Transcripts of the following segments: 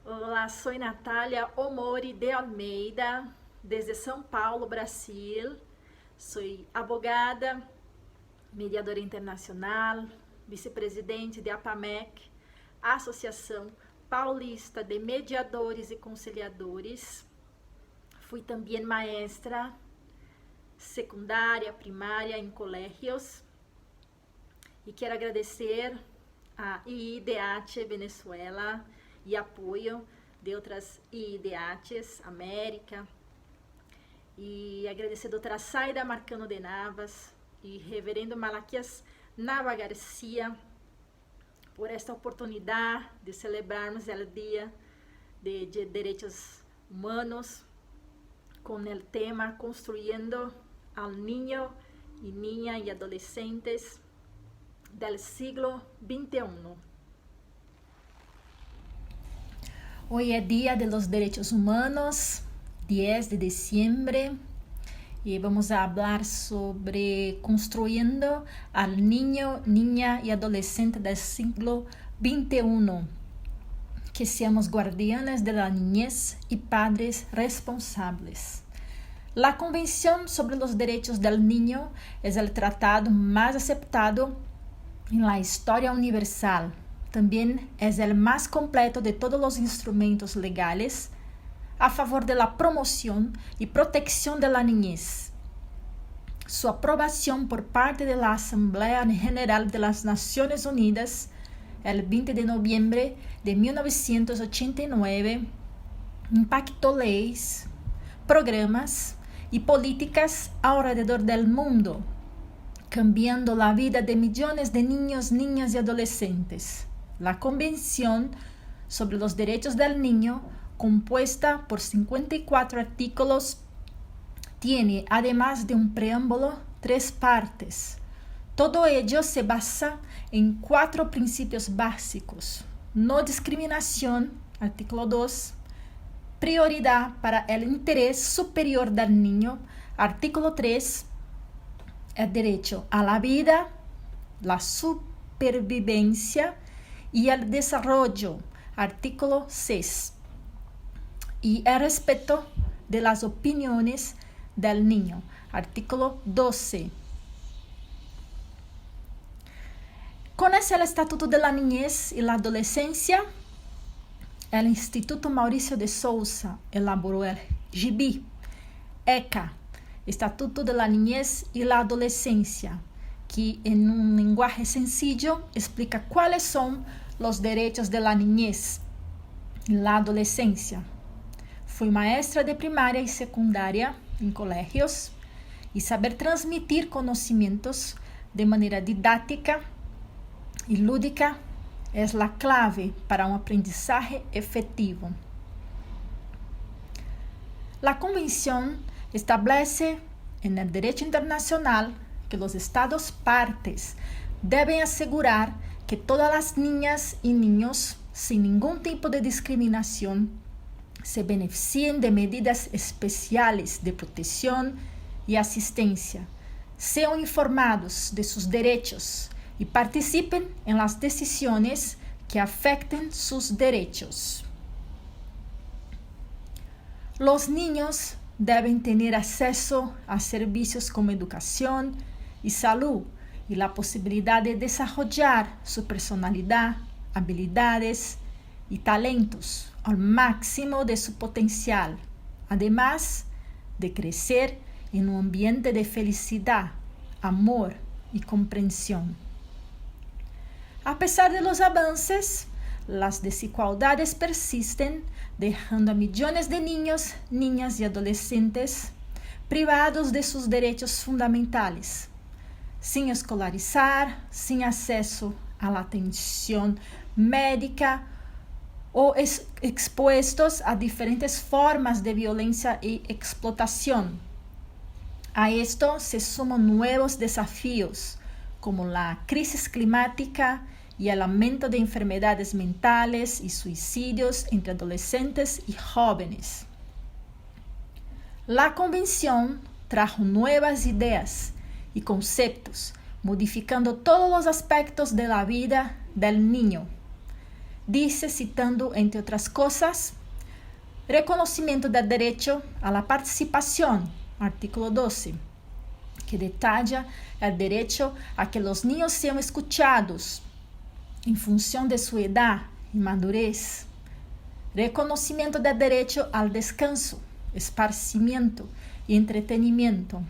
Olá, sou Natália Omori de Almeida, desde São Paulo, Brasil. Sou abogada, mediadora internacional, vice-presidente de APAMEC, Associação Paulista de Mediadores e Conciliadores. Fui também maestra secundária, primária em colégios. E quero agradecer a IIDH Venezuela e apoio de outras IIDHs, América. E agradecer a doutora Saida Marcano de Navas e reverendo Malaquias Nava Garcia por esta oportunidade de celebrarmos o Dia de Direitos Humanos com o tema Construyendo al Niño y Niña y Adolescentes del siglo XXI. Hoy es Día de los Derechos Humanos, 10 de diciembre, y vamos a hablar sobre construyendo al niño, niña y adolescente del siglo XXI. Que seamos guardianes de la niñez y padres responsables. La Convención sobre los Derechos del Niño es el tratado más aceptado en la historia universal. También es el más completo de todos los instrumentos legales a favor de la promoción y protección de la niñez. Su aprobación por parte de la Asamblea General de las Naciones Unidas el 20 de noviembre de 1989 impactó leyes, programas y políticas alrededor del mundo, cambiando la vida de millones de niños, niñas y adolescentes. La Convención sobre los Derechos del Niño, compuesta por 54 artículos, tiene, además de un preámbulo, 3 partes. Todo ello se basa en 4 principios básicos: no discriminación, artículo 2, prioridad para el interés superior del niño, artículo 3, el derecho a la vida, la supervivencia y el desarrollo, artículo 6, y el respeto de las opiniones del niño, artículo 12. ¿Conoce el Estatuto de la Niñez y la Adolescencia? El Instituto Mauricio de Sousa elaboró el GIBI, ECA, Estatuto de la Niñez y la Adolescencia, que en un lenguaje sencillo explica cuáles son los derechos de la niñez y la adolescencia. Fui maestra de primaria y secundaria en colegios y saber transmitir conocimientos de manera didáctica y lúdica es la clave para un aprendizaje efectivo. La Convención establece en el derecho internacional que los Estados partes deben asegurar que todas las niñas y niños, sin ningún tipo de discriminación, se beneficien de medidas especiales de protección y asistencia, sean informados de sus derechos y participen en las decisiones que afecten sus derechos. Los niños deben tener acceso a servicios como educación y salud y la posibilidad de desarrollar su personalidad, habilidades y talentos al máximo de su potencial, además de crecer en un ambiente de felicidad, amor y comprensión. A pesar de los avances, las desigualdades persisten, dejando a millones de niños, niñas y adolescentes privados de sus derechos fundamentales, sin escolarizar, sin acceso a la atención médica o expuestos a diferentes formas de violencia y explotación. A esto se suman nuevos desafíos como la crisis climática y el aumento de enfermedades mentales y suicidios entre adolescentes y jóvenes. La Convención trajo nuevas ideas y conceptos, modificando todos los aspectos de la vida del niño. dice, citando entre otras cosas, reconocimiento del derecho a la participación, artículo 12, que detalla el derecho a que los niños sean escuchados en función de su edad y madurez. Reconocimiento del derecho al descanso, esparcimiento y entretenimiento.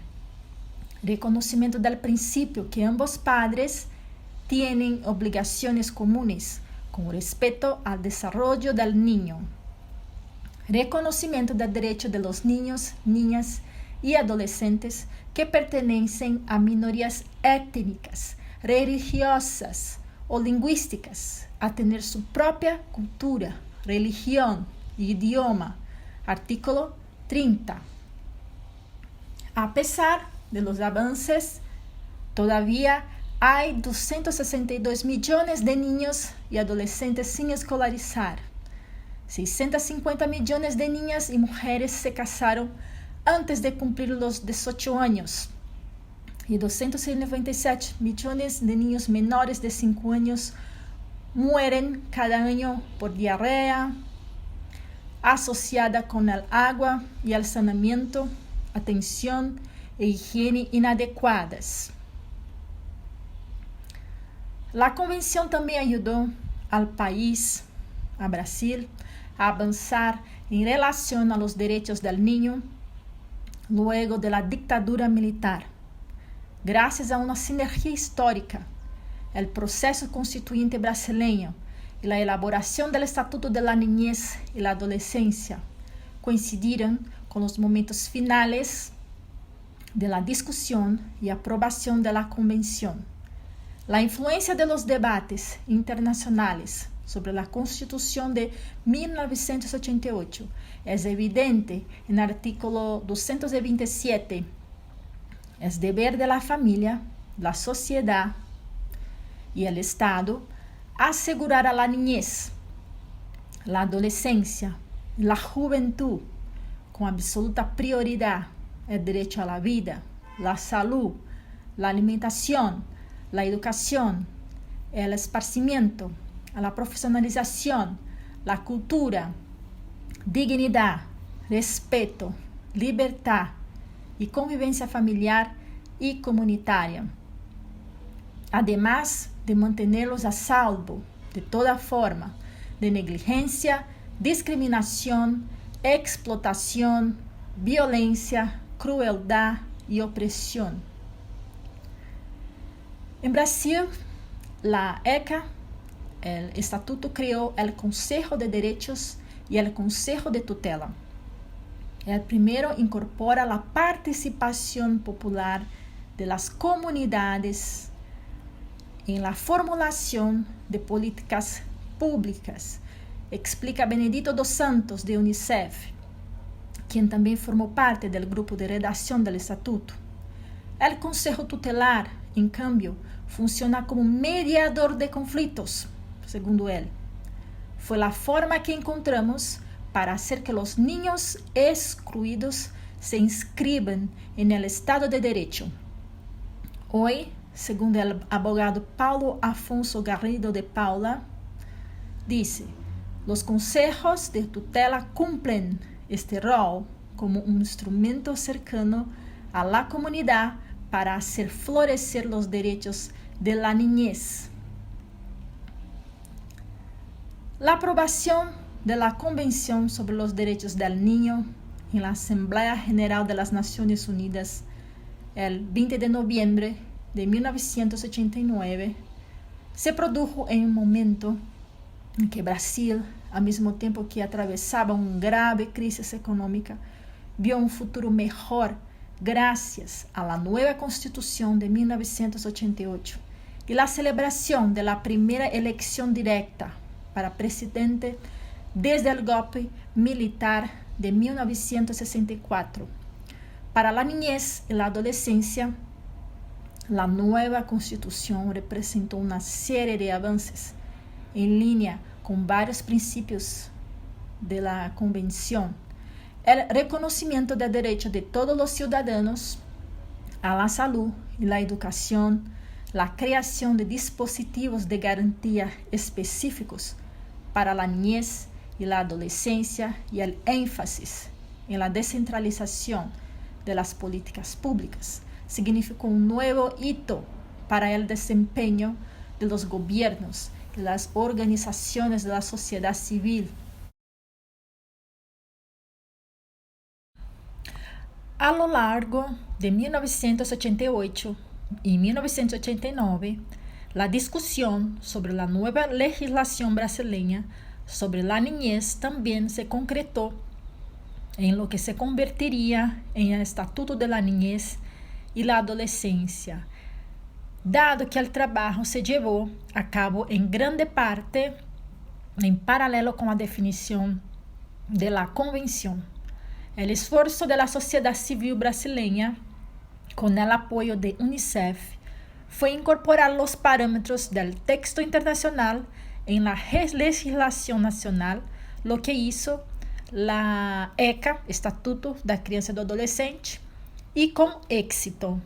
Reconocimiento del principio que ambos padres tienen obligaciones comunes con respeto al desarrollo del niño. Reconocimiento del derecho de los niños, niñas y adolescentes que pertenecen a minorías étnicas, religiosas o lingüísticas a tener su propia cultura, religión y idioma. Artículo 30. A pesar de los avances, todavía hay 262 millones de niños y adolescentes sin escolarizar. 650 millones de niñas y mujeres se casaron antes de cumplir los 18 años. Y 297 millones de niños menores de 5 años mueren cada año por diarrea asociada con el agua y el saneamiento, atención e higiene inadecuadas. La convención también ayudó al país, a Brasil, a avanzar en relación a los derechos del niño luego de la dictadura militar. Gracias a una sinergia histórica, el proceso constituyente brasileño y la elaboración del Estatuto de la Niñez y la Adolescencia coincidieron con los momentos finales de la discusión y aprobación de la Convención. La influencia de los debates internacionales sobre la Constitución de 1988 es evidente en el artículo 227. Es deber de la familia, la sociedad y el Estado asegurar a la niñez, la adolescencia y la juventud con absoluta prioridad el derecho a la vida, la salud, la alimentación, la educación, el esparcimiento, a la profesionalización, la cultura, dignidad, respeto, libertad y convivencia familiar y comunitaria. Además de mantenerlos a salvo de toda forma de negligencia, discriminación, explotación, violencia, crueldad y opresión. En Brasil, la ECA, el Estatuto, creó el Consejo de Derechos y el Consejo de Tutela. El primero incorpora la participación popular de las comunidades en la formulación de políticas públicas, explica Benedito dos Santos de UNICEF, quien también formó parte del grupo de redacción del Estatuto. El Consejo Tutelar, en cambio, funciona como mediador de conflictos, segundo él. Fue la forma que encontramos para hacer que los niños excluidos se inscriban en el Estado de Derecho. Hoy, según el abogado Paulo Afonso Garrido de Paula, dice, los consejos de tutela cumplen este rol como un instrumento cercano a la comunidad para hacer florecer los derechos de la niñez. La aprobación de la Convención sobre los Derechos del Niño en la Asamblea General de las Naciones Unidas el 20 de noviembre de 1989 se produjo en un momento en que Brasil, al mismo tiempo que atravesaba una grave crisis económica, vio un futuro mejor gracias a la nueva Constitución de 1988 y la celebración de la primera elección directa para presidente desde el golpe militar de 1964. Para la niñez y la adolescencia, la nueva Constitución representó una serie de avances en línea con varios principios de la Convención. El reconocimiento del derecho de todos los ciudadanos a la salud y la educación, la creación de dispositivos de garantía específicos para la niñez y la adolescencia y el énfasis en la descentralización de las políticas públicas significó un nuevo hito para el desempeño de los gobiernos y las organizaciones de la sociedad civil. A lo largo de 1988 y 1989, la discusión sobre la nueva legislación brasileña sobre la niñez también se concretó en lo que se convertiría en el Estatuto de la Niñez y la Adolescencia, dado que el trabajo se llevó a cabo en grande parte en paralelo con la definición de la Convención. El esfuerzo de la sociedad civil brasileña, con el apoyo de UNICEF, fue incorporar los parámetros del texto internacional en la legislación nacional, lo que hizo la ECA, Estatuto da Criança e do Adolescente, y con éxito.